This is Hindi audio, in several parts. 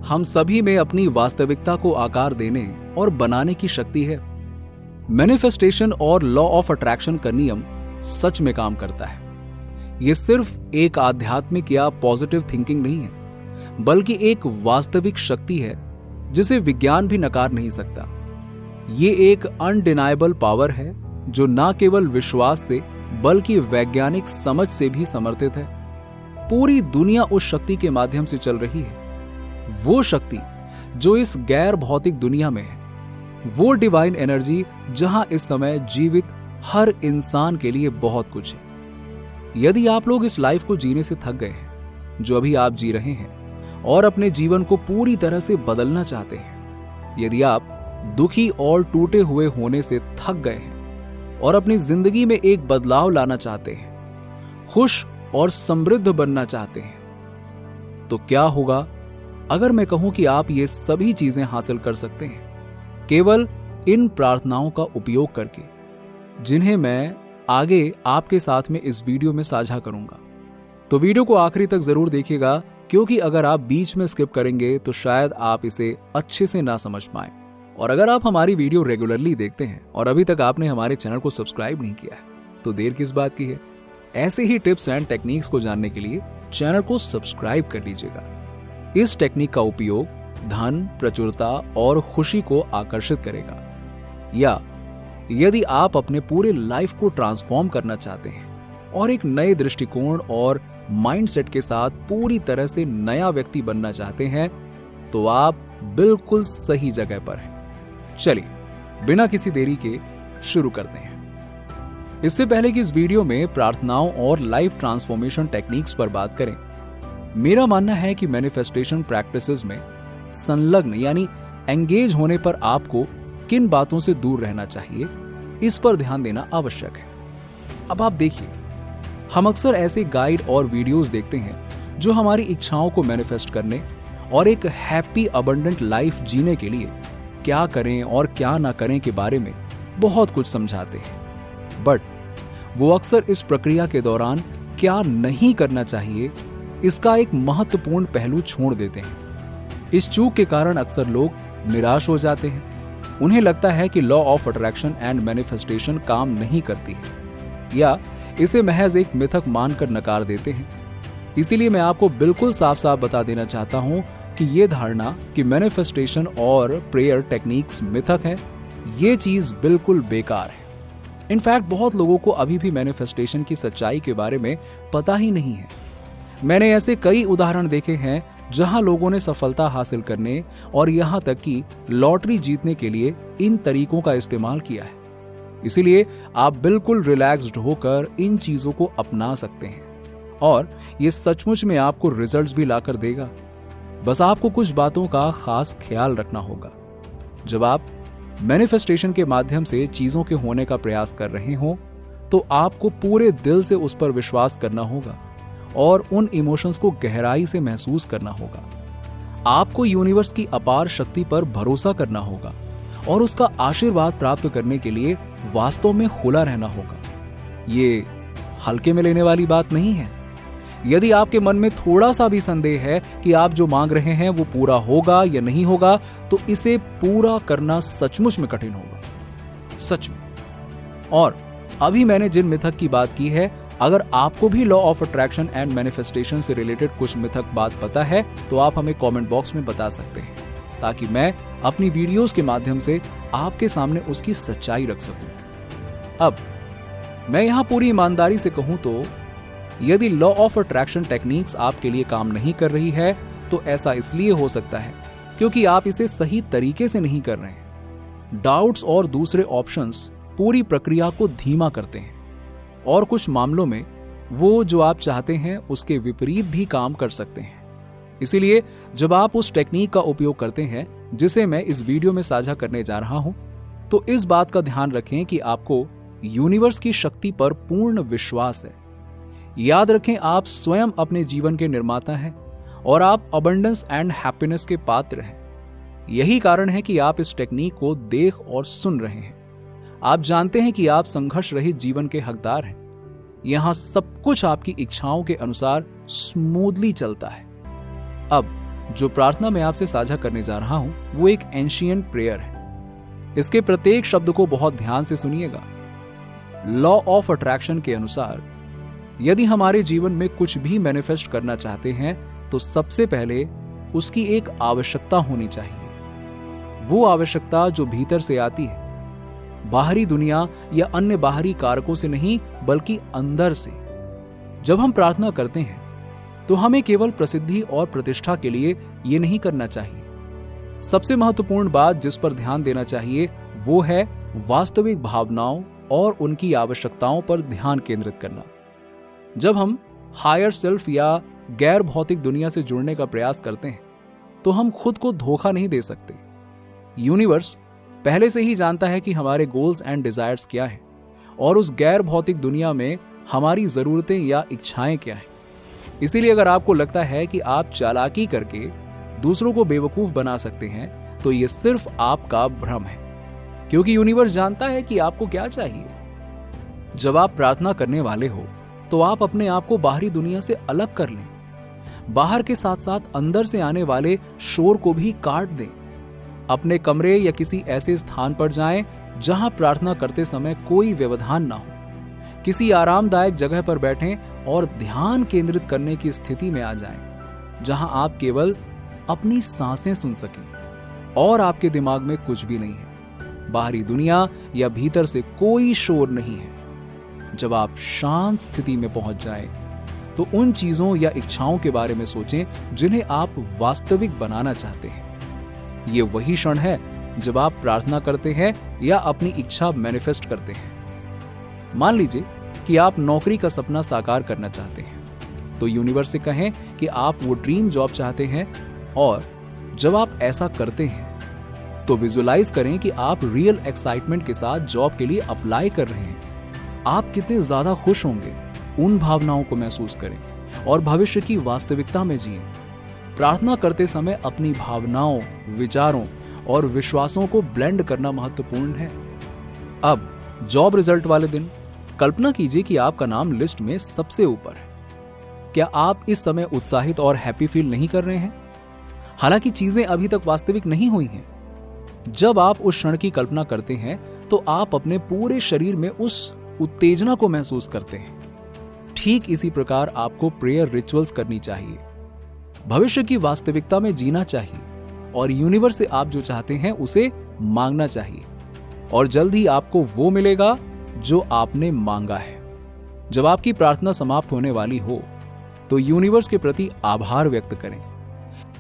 हम सभी में अपनी वास्तविकता को आकार देने और बनाने की शक्ति है। मैनिफेस्टेशन और लॉ ऑफ अट्रैक्शन का नियम सच में काम करता है। यह सिर्फ एक आध्यात्मिक या पॉजिटिव थिंकिंग नहीं है, बल्कि एक वास्तविक शक्ति है जिसे विज्ञान भी नकार नहीं सकता। ये एक अनडिनाइबल पावर है जो न केवल विश्वास से बल्कि वैज्ञानिक समझ से भी समर्थित है। पूरी दुनिया उस शक्ति के माध्यम से चल रही है, वो शक्ति जो इस गैर भौतिक दुनिया में है, वो डिवाइन एनर्जी जहां इस समय जीवित हर इंसान के लिए बहुत कुछ है। यदि आप लोग इस लाइफ को जीने से थक गए हैं जो अभी आप जी रहे हैं और अपने जीवन को पूरी तरह से बदलना चाहते हैं, यदि आप दुखी और टूटे हुए होने से थक गए हैं और अपनी जिंदगी में एक बदलाव लाना चाहते हैं, खुश और समृद्ध बनना चाहते हैं, तो क्या होगा अगर मैं कहूं कि आप ये सभी चीजें हासिल कर सकते हैं केवल इन प्रार्थनाओं का उपयोग करके, जिन्हें मैं आगे आपके साथ में इस वीडियो में साझा करूंगा। तो वीडियो को आखिरी तक जरूर देखिएगा, क्योंकि अगर आप बीच में स्किप करेंगे तो शायद आप इसे अच्छे से ना समझ पाएं। और अगर आप हमारी वीडियो रेगुलरली देखते हैं और अभी तक आपने हमारे चैनल को सब्सक्राइब नहीं किया है, तो देर किस बात की है। ऐसे ही टिप्स एंड टेक्निक्स को जानने के लिए चैनल को सब्सक्राइब कर लीजिएगा। इस टेक्निक का उपयोग धन, प्रचुरता और खुशी को आकर्षित करेगा। या यदि आप अपने पूरे लाइफ को ट्रांसफॉर्म करना चाहते हैं और एक नए दृष्टिकोण और माइंडसेट के साथ पूरी तरह से नया व्यक्ति बनना चाहते हैं, तो आप बिल्कुल सही जगह पर हैं। चलिए बिना किसी देरी के शुरू करते हैं। इससे पहले कि इस वीडियो में प्रार्थनाओं और लाइफ ट्रांसफॉर्मेशन टेक्निक्स पर बात करें, मेरा मानना है कि मैनिफेस्टेशन प्रैक्टिसेस में संलग्न यानी एंगेज होने पर आपको किन बातों से दूर रहना चाहिए, इस पर ध्यान देना आवश्यक है। अब आप देखिए, हम अक्सर ऐसे गाइड और वीडियोस देखते हैं जो हमारी इच्छाओं को मैनिफेस्ट करने और एक हैप्पी अबंडेंट लाइफ जीने के लिए क्या करें और क्या ना करें के बारे में बहुत कुछ समझाते हैं। बट वो अक्सर इस प्रक्रिया के दौरान क्या नहीं करना चाहिए, इसका एक महत्वपूर्ण पहलू छोड़ देते हैं। इस चूक के कारण अक्सर लोग निराश हो जाते हैं। उन्हें लगता है कि law of attraction and manifestation काम नहीं करती है या इसे महज एक मिथक मानकर नकार देते हैं। इसीलिए मैं आपको बिल्कुल साफ साफ बता देना चाहता हूं कि ये धारणा कि मैनिफेस्टेशन और प्रेयर टेक्निक्स मिथक है, ये चीज बिल्कुल बेकार है। इनफैक्ट बहुत लोगों को अभी भी मैनिफेस्टेशन की सच्चाई के बारे में पता ही नहीं है। मैंने ऐसे कई उदाहरण देखे हैं जहां लोगों ने सफलता हासिल करने और यहां तक कि लॉटरी जीतने के लिए इन तरीकों का इस्तेमाल किया है। इसीलिए आप बिल्कुल रिलैक्स्ड होकर इन चीजों को अपना सकते हैं और ये सचमुच में आपको रिजल्ट्स भी लाकर देगा। बस आपको कुछ बातों का खास ख्याल रखना होगा। जब आप मैनिफेस्टेशन के माध्यम से चीजों के होने का प्रयास कर रहे हो, तो आपको पूरे दिल से उस पर विश्वास करना होगा और उन इमोशंस को गहराई से महसूस करना होगा। आपको यूनिवर्स की अपार शक्ति पर भरोसा करना होगा और उसका आशीर्वाद प्राप्त करने के लिए वास्तव में खुला रहना होगा। ये हल्के में लेने वाली बात नहीं है। यदि आपके मन में थोड़ा सा भी संदेह है कि आप जो मांग रहे हैं वो पूरा होगा या नहीं होगा, तो इसे पूरा करना सचमुच में कठिन होगा, सच में। और अभी मैंने जिन मिथक की बात की है, अगर आपको भी law of attraction and manifestation से रिलेटेड कुछ मिथक बात पता है तो आप हमें कमेंट बॉक्स में बता सकते हैं, ताकि मैं अपनी वीडियोस के माध्यम से आपके सामने उसकी सच्चाई रख सकूं। अब मैं यहां पूरी ईमानदारी से कहूं तो यदि लॉ ऑफ अट्रैक्शन टेक्निक्स आपके लिए काम नहीं कर रही है, तो ऐसा इसलिए हो सकता है क्योंकि आप इसे सही तरीके से नहीं कर रहे हैं। डाउट्स और दूसरे ऑप्शंस पूरी प्रक्रिया को धीमा करते हैं और कुछ मामलों में वो जो आप चाहते हैं उसके विपरीत भी काम कर सकते हैं। इसीलिए जब आप उस टेक्निक का उपयोग करते हैं जिसे मैं इस वीडियो में साझा करने जा रहा हूं, तो इस बात का ध्यान रखें कि आपको यूनिवर्स की शक्ति पर पूर्ण विश्वास है। याद रखें, आप स्वयं अपने जीवन के निर्माता हैं और आप अबंडेंस एंड हैप्पीनेस के पात्र हैं। यही कारण है कि आप इस टेक्निक को देख और सुन रहे हैं। आप जानते हैं कि आप संघर्ष रहित जीवन के हकदार हैं। यहां सब कुछ आपकी इच्छाओं के अनुसार स्मूथली चलता है। अब जो प्रार्थना मैं आपसे साझा करने जा रहा हूं वो एक एंशिएंट प्रेयर है। इसके प्रत्येक शब्द को बहुत ध्यान से सुनिएगा। लॉ ऑफ अट्रैक्शन के अनुसार यदि हमारे जीवन में कुछ भी मैनिफेस्ट करना चाहते हैं तो सबसे पहले उसकी एक आवश्यकता होनी चाहिए। वो आवश्यकता जो भीतर से आती है, बाहरी दुनिया या अन्य बाहरी कारकों से नहीं बल्कि अंदर से। जब हम प्रार्थना करते हैं तो हमें केवल प्रसिद्धि और प्रतिष्ठा के लिए ये नहीं करना चाहिए। सबसे महत्वपूर्ण बात जिस पर ध्यान देना चाहिए वो है वास्तविक भावनाओं और उनकी आवश्यकताओं पर ध्यान केंद्रित करना। जब हम हायर सेल्फ या गैर भौतिक दुनिया से जुड़ने का प्रयास करते हैं तो हम खुद को धोखा नहीं दे सकते। यूनिवर्स पहले से ही जानता है कि हमारे गोल्स एंड डिजायर्स क्या हैं और उस गैर भौतिक दुनिया में हमारी जरूरतें या इच्छाएं क्या हैं। इसीलिए अगर आपको लगता है कि आप चालाकी करके दूसरों को बेवकूफ बना सकते हैं तो ये सिर्फ आपका भ्रम है, क्योंकि यूनिवर्स जानता है कि आपको क्या चाहिए। जब आप प्रार्थना करने वाले हो तो आप अपने आप को बाहरी दुनिया से अलग कर लें। बाहर के साथ साथ अंदर से आने वाले शोर को भी काट दें। अपने कमरे या किसी ऐसे स्थान पर जाएं जहां प्रार्थना करते समय कोई व्यवधान ना हो। किसी आरामदायक जगह पर बैठें और ध्यान केंद्रित करने की स्थिति में आ जाएं, जहां आप केवल अपनी सांसें सुन सकें और आपके दिमाग में कुछ भी नहीं है। बाहरी दुनिया या भीतर से कोई शोर नहीं है। जब आप शांत स्थिति में पहुंच जाएं, तो उन चीजों या इच्छाओं के बारे में सोचें जिन्हें आप वास्तविक बनाना चाहते हैं। ये वही क्षण है जब आप प्रार्थना करते हैं या अपनी इच्छा मैनिफेस्ट करते हैं। मान लीजिए कि आप नौकरी का सपना साकार करना चाहते हैं, तो यूनिवर्स से कहें कि आप वो ड्रीम जॉब चाहते हैं और जब आप ऐसा करते हैं तो विजुलाइज करें कि आप रियल एक्साइटमेंट के साथ जॉब के लिए अप्लाई कर रहे हैं। आप कितने ज्यादा खुश होंगे, उन भावनाओं को महसूस करें और भविष्य की वास्तविकता में जिएं। प्रार्थना करते समय अपनी भावनाओं, विचारों और विश्वासों को ब्लेंड करना महत्वपूर्ण है। अब जॉब रिजल्ट वाले दिन कल्पना कीजिए कि आपका नाम लिस्ट में सबसे ऊपर है। क्या आप इस समय उत्साहित और हैप्पी फील नहीं कर रहे हैं? हालांकि चीजें अभी तक वास्तविक नहीं हुई हैं। जब आप उस क्षण की कल्पना करते हैं तो आप अपने पूरे शरीर में उस उत्तेजना को महसूस करते हैं। ठीक इसी प्रकार आपको प्रेयर रिचुअल्स करनी चाहिए। भविष्य की वास्तविकता में जीना चाहिए और यूनिवर्स से आप जो चाहते हैं उसे मांगना चाहिए और जल्द ही आपको वो मिलेगा जो आपने मांगा है। जब आपकी प्रार्थना समाप्त होने वाली हो तो यूनिवर्स के प्रति आभार व्यक्त करें।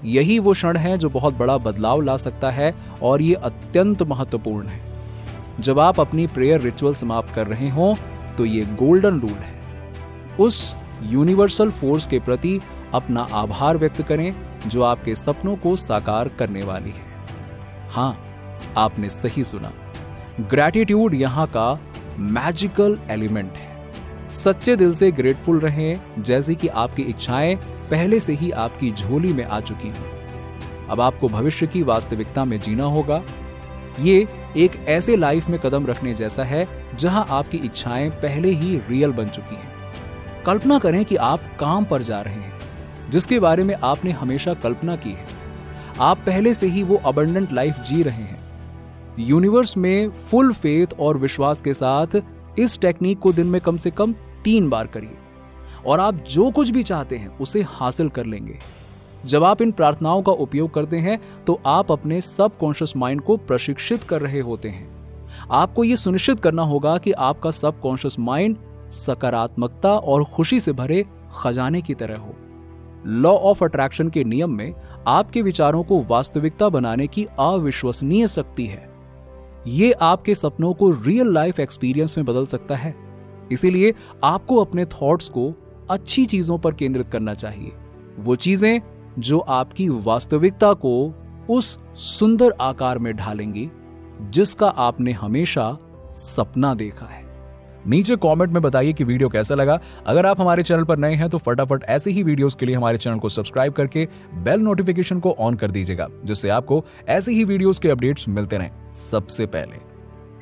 यही वो क्षण है जो बहुत बड़ा बदलाव ला सकता है और ये अत्यंत महत्वपूर्ण है। जब आप अपनी प्रेयर रिचुअल समाप्त कर रहे हों तो ये गोल्डन रूल है। उस यूनिवर्सल फोर्स के प्रति अपना आभार व्यक्त करें जो आपके सपनों को साकार करने वाली है। हां, आपने सही सुना। ग्रैटिट्यूड यहां का मैजिकल एलिमेंट है। सच्चे दिल से ग्रेटफुल रहें, जैसे कि आपकी इच्छाएं पहले से ही आपकी झोली में आ चुकी हैं। अब आपको भविष्य की वास्तविकता में जीना होगा। ये एक ऐसे लाइफ में कदम रखने जैसा है जहां आपकी इच्छाएं पहले ही रियल बन चुकी हैं। कल्पना करें कि आप काम पर जा रहे हैं जिसके बारे में आपने हमेशा कल्पना की है। आप पहले से ही वो अबंडेंट लाइफ जी रहे हैं। यूनिवर्स में फुल फेथ और विश्वास के साथ इस टेक्निक को दिन में कम से कम 3 बार करिए और आप जो कुछ भी चाहते हैं उसे हासिल कर लेंगे। जब आप इन प्रार्थनाओं का उपयोग करते हैं तो आप अपने सबकॉन्शियस माइंड को प्रशिक्षित कर रहे होते हैं। आपको यह सुनिश्चित करना होगा कि आपका सबकॉन्शियस माइंड सकारात्मकता और खुशी से भरे खजाने की तरह हो। लॉ ऑफ अट्रैक्शन के नियम में आपके विचारों को वास्तविकता बनाने की अविश्वसनीय शक्ति है। ये आपके सपनों को रियल लाइफ एक्सपीरियंस में बदल सकता है। इसीलिए आपको अपने थॉट्स को अच्छी चीजों पर केंद्रित करना चाहिए, वो चीजें जो आपकी वास्तविकता को उस सुंदर आकार में ढालेंगी जिसका आपने हमेशा सपना देखा है। नीचे कमेंट में बताइए कि वीडियो कैसा लगा। अगर आप हमारे चैनल पर नए हैं तो फटाफट ऐसे ही वीडियोस के लिए हमारे चैनल को सब्सक्राइब करके बेल नोटिफिकेशन को ऑन कर दीजिएगा, जिससे आपको ऐसे ही वीडियोस के अपडेट्स मिलते रहें सबसे पहले।